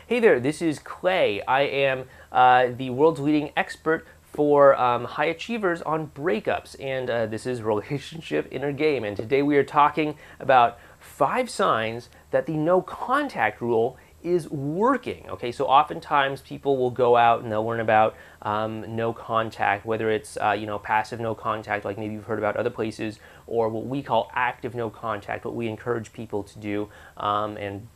Hey there, this is Clay. I am the world's leading expert for high achievers on breakups, and this is Relationship Inner Game. And today we are talking about 5 signs that the no contact rule is working. Okay, so oftentimes people will go out and they'll learn about no contact, whether it's passive no contact, like maybe you've heard about other places, or what we call active no contact, what we encourage people to do. And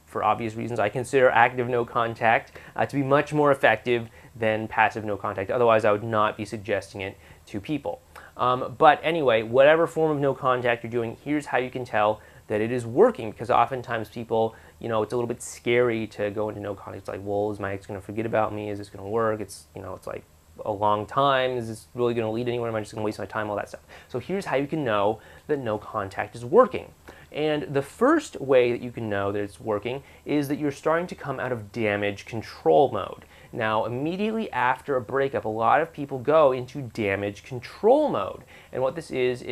for obvious reasons, I consider active no contact to be much more effective than passive no contact. Otherwise, I would not be suggesting it to people. But anyway, whatever form of no contact you're doing, here's how you can tell that it is working, because oftentimes people, it's a little bit scary to go into no contact. It's like, well, is my ex going to forget about me? Is this going to work? It's like a long time. Is this really going to lead anywhere? Am I just going to waste my time? All that stuff. So here's how you can know that no contact is working. And the first way that you can know that it's working is that you're starting to come out of damage control mode. Now, immediately after a breakup, a lot of people go into damage control mode. And what this is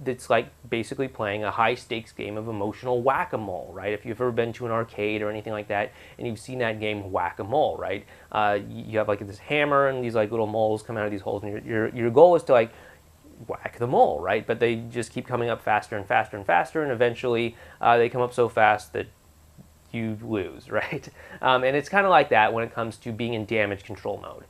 it's like basically playing a high stakes game of emotional whack-a-mole, right? If you've ever been to an arcade or anything like that, and you've seen that game whack-a-mole, right? You have like this hammer and these like little moles come out of these holes, and your goal is to like whack the mole, right? But they just keep coming up faster and faster and faster, and eventually they come up so fast that you lose, right? And it's kind of like that when it comes to being in damage control mode.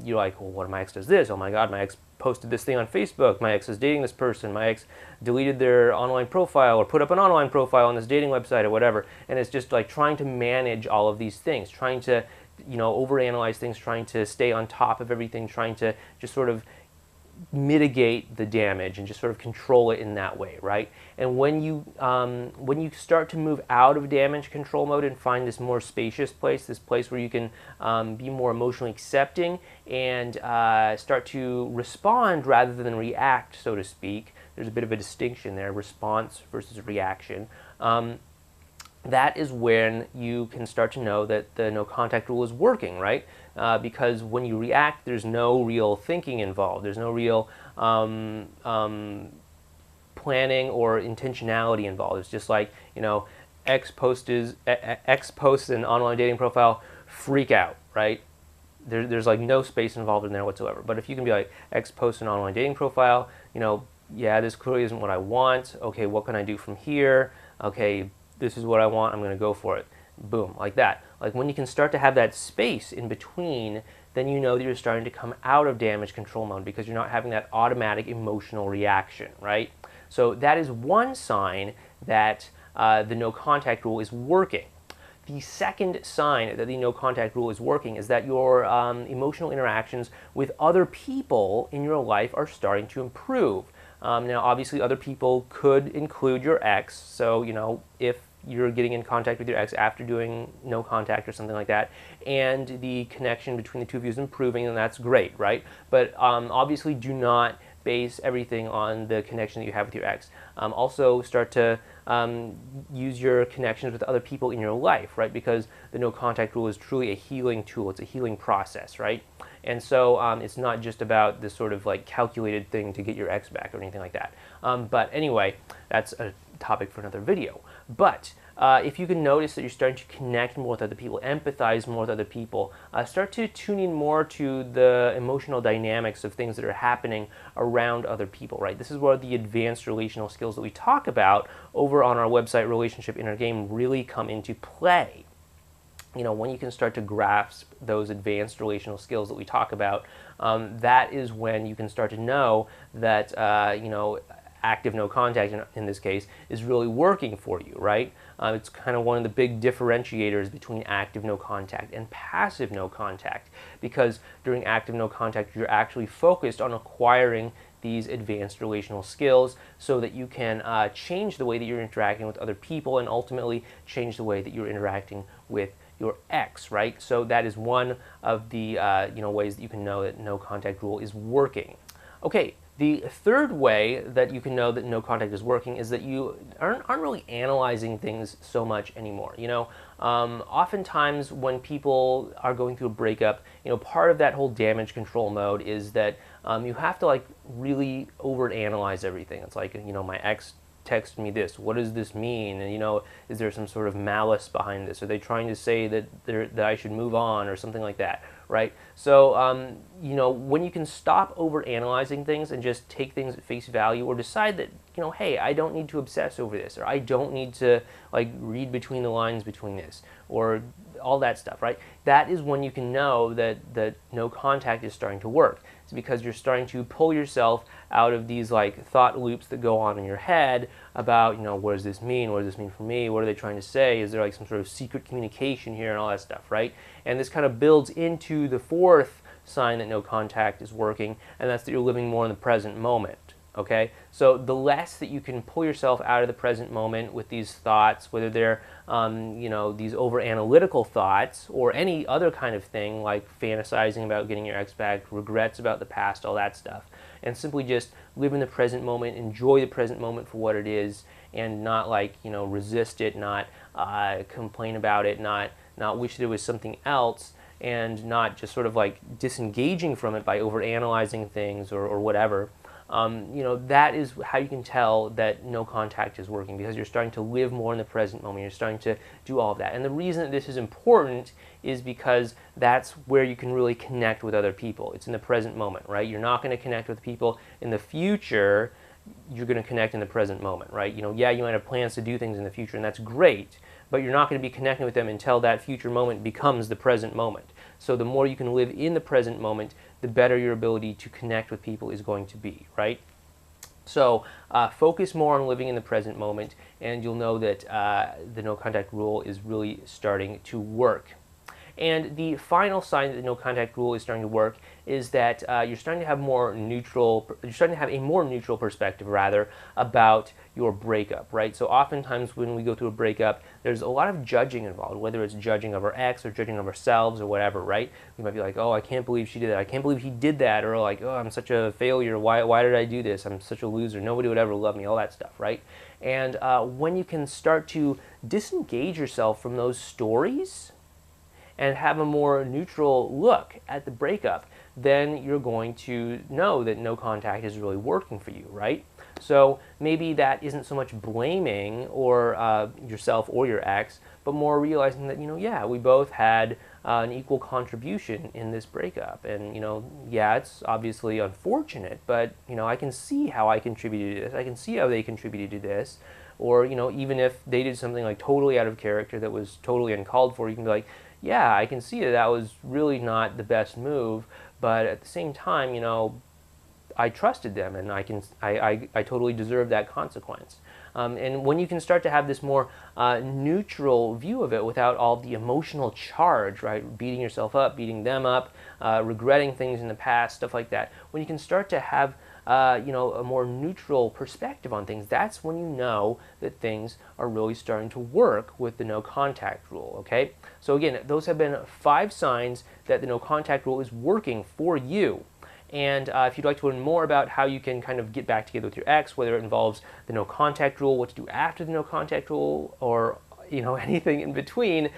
You're like, well, what if my ex does this? Oh my God, my ex posted this thing on Facebook. My ex is dating this person. My ex deleted their online profile or put up an online profile on this dating website or whatever. And it's just like trying to manage all of these things, trying to, overanalyze things, trying to stay on top of everything, trying to just sort of mitigate the damage and just sort of control it in that way, right? And when you start to move out of damage control mode and find this more spacious place, this place where you can be more emotionally accepting and start to respond rather than react, so to speak. There's a bit of a distinction there, response versus reaction. That is when you can start to know that the no contact rule is working, right? Because when you react, there's no real thinking involved. There's no real planning or intentionality involved. It's just like, X posts an online dating profile, freak out, right? There's like no space involved in there whatsoever. But if you can be like, X posts an online dating profile, yeah, this clearly isn't what I want. Okay, what can I do from here? Okay, this is what I want, I'm going to go for it. Boom, like that. Like when you can start to have that space in between, then you know that you're starting to come out of damage control mode because you're not having that automatic emotional reaction, right? So that is one sign that the no contact rule is working. The second sign that the no contact rule is working is that your emotional interactions with other people in your life are starting to improve. Now, obviously, other people could include your ex. So, if you're getting in contact with your ex after doing no contact or something like that, and the connection between the two of you is improving, then that's great, right? But obviously, do not base everything on the connection that you have with your ex. Also, start to use your connections with other people in your life, right? Because the no contact rule is truly a healing tool. It's a healing process, right? And so it's not just about this sort of like calculated thing to get your ex back or anything like that. But anyway, that's a topic for another video. But if you can notice that you're starting to connect more with other people, empathize more with other people, start to tune in more to the emotional dynamics of things that are happening around other people, right? This is where the advanced relational skills that we talk about over on our website, Relationship Inner Game, really come into play. When you can start to grasp those advanced relational skills that we talk about, that is when you can start to know that, active no contact in this case is really working for you, right? It's kind of one of the big differentiators between active no contact and passive no contact, because during active no contact, you're actually focused on acquiring these advanced relational skills so that you can change the way that you're interacting with other people and ultimately change the way that you're interacting with your ex, right? So that is one of the ways that you can know that no contact rule is working. Okay, the third way that you can know that no contact is working is that you aren't really analyzing things so much anymore. Oftentimes when people are going through a breakup, part of that whole damage control mode is that you have to like really overanalyze everything. It's like, my ex texted me this. What does this mean? And, is there some sort of malice behind this? Are they trying to say that I should move on or something like that, right? So, when you can stop over-analyzing things and just take things at face value, or decide that, hey, I don't need to obsess over this, or I don't need to, read between the lines between this, or all that stuff, right? That is when you can know that no contact is starting to work. It's because you're starting to pull yourself out of these thought loops that go on in your head about, what does this mean? What does this mean for me? What are they trying to say? Is there some sort of secret communication here and all that stuff, right? And this kind of builds into the fourth sign that no contact is working, and that's that you're living more in the present moment. Okay, so the less that you can pull yourself out of the present moment with these thoughts, whether they're these over-analytical thoughts or any other kind of thing like fantasizing about getting your ex back, regrets about the past, all that stuff, and simply just live in the present moment, enjoy the present moment for what it is, and not resist it, not complain about it, not wish that it was something else, and not just sort of disengaging from it by over-analyzing things or whatever. That is how you can tell that no contact is working, because you're starting to live more in the present moment. You're starting to do all of that. And the reason that this is important is because that's where you can really connect with other people. It's in the present moment, right? You're not going to connect with people in the future. You're going to connect in the present moment, right? Yeah, you might have plans to do things in the future, and that's great, but you're not going to be connecting with them until that future moment becomes the present moment. So the more you can live in the present moment, the better your ability to connect with people is going to be, right? So focus more on living in the present moment, and you'll know that the no contact rule is really starting to work. And the final sign that the no contact rule is starting to work is that you're starting to have a more neutral perspective rather about your breakup, right? So oftentimes when we go through a breakup, there's a lot of judging involved, whether it's judging of our ex or judging of ourselves or whatever, right? We might be like, oh, I can't believe she did that. I can't believe he did that. Or oh, I'm such a failure. Why did I do this? I'm such a loser. Nobody would ever love me. All that stuff, right? And when you can start to disengage yourself from those stories and have a more neutral look at the breakup, then you're going to know that no contact is really working for you, right? So maybe that isn't so much blaming or yourself or your ex, but more realizing that, yeah, we both had an equal contribution in this breakup. And, yeah, it's obviously unfortunate, but, I can see how I contributed to this. I can see how they contributed to this. Or, even if they did something totally out of character that was totally uncalled for, you can be like, yeah, I can see that was really not the best move, but at the same time, I trusted them, and I totally deserve that consequence. And when you can start to have this more neutral view of it without all the emotional charge, right, beating yourself up, beating them up, regretting things in the past, stuff like that, when you can start to have a more neutral perspective on things, that's when you know that things are really starting to work with the no contact rule, okay? So again, those have been 5 signs that the no contact rule is working for you. And if you'd like to learn more about how you can kind of get back together with your ex, whether it involves the no contact rule, what to do after the no contact rule, or anything in between,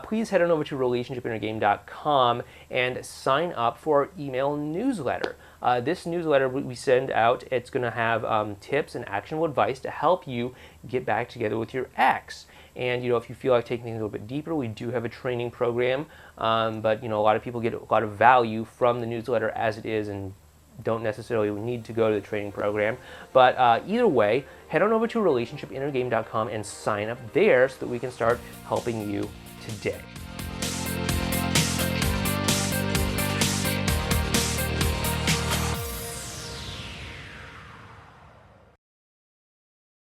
please head on over to relationshipinnergame.com and sign up for our email newsletter. This newsletter we send out, it's going to have tips and actionable advice to help you get back together with your ex. And if you feel like taking things a little bit deeper, we do have a training program, but a lot of people get a lot of value from the newsletter as it is and don't necessarily need to go to the training program. But either way, head on over to relationshipinnergame.com and sign up there so that we can start helping you today.